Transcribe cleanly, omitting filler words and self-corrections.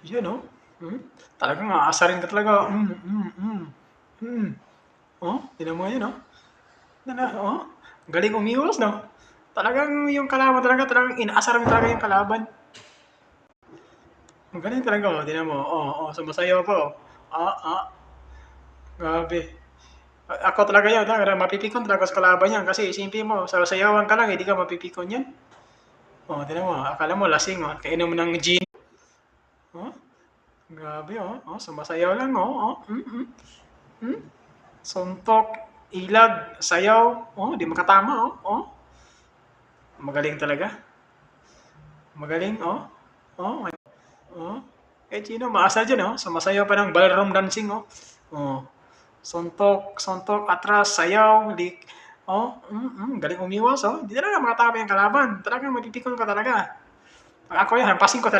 Yun, oh. Talagang aasarin ka talaga. Hmm. Oh, tignan mo yun, oh. Oh. Galing umiwas, no? Talagang yung kalaban talagang inaasar mo talaga yung kalaban. Ang galing talaga, oh. Tignan mo. Sumasayaw pa, oh. Ah, ah. Grabe. Ako talaga yun, mapipikon talaga sa kalaban yan kasi isipin mo, sasayawan ka lang, hindi ka mapipikon yan. Oh, tignan mo, akala mo lasing, oh. Kainom mo ng gin. Oh, grabe, oh. Sumasayaw lang, oh. Hmm. Suntok, ilag, sayaw. Oh, di makatama, oh. Magaling talaga. Magaling, oh. Oh, oh. Eh, sino maasa dyan, oh. Sumasayaw pa ng ballroom dancing, oh. Oh. Suntok, suntok, atras, sayaw, galing umiwas, oh. Di talaga makatama yung kalaban. Talagang mapipikon ka talaga. Pag ako yan, hampasin ko talaga.